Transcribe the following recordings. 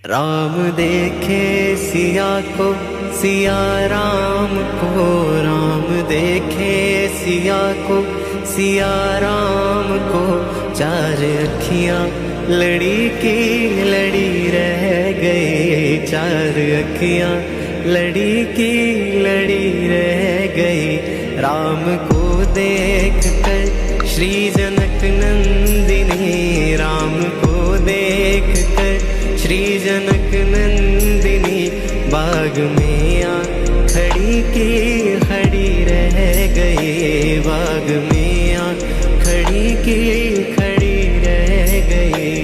राम देखे सिया को, सिया राम को, राम देखे सिया को, सिया राम को। चार अखियां लड़ी की लड़ी रह गई, चार अखियां लड़ी की लड़ी रह गई। राम को देख कर श्री जनक नंदिनी, राम को देख कर श्री जनक नंदिनी। बाग में आ खड़ी की खड़ी रह गई, बाग में आ खड़ी की खड़ी रह गई।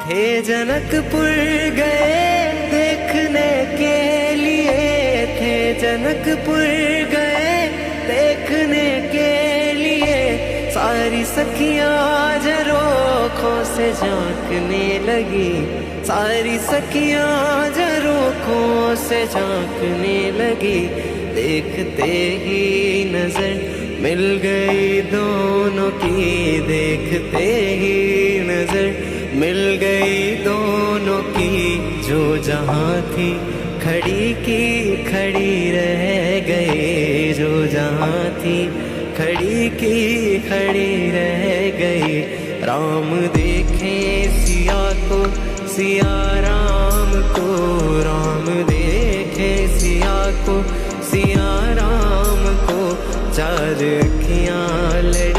थे जनकपुर गए देखने के लिए, थे जनकपुर गए देखने के लिए। सारी सखियां झरोखों से झांकने लगी, सारी सखियां झरोखों से झांकने लगी। देखते ही नजर मिल गई दोनों की, देखते ही नजर मिल गई दोनों की। जो जहां थी खड़ी की खड़ी रह गई, जो जहां थी खड़ी की खड़ी रह गई। राम देखे सिया को, सिया राम को, राम देखे सिया को, सिया राम को। चार अखियां लड़ी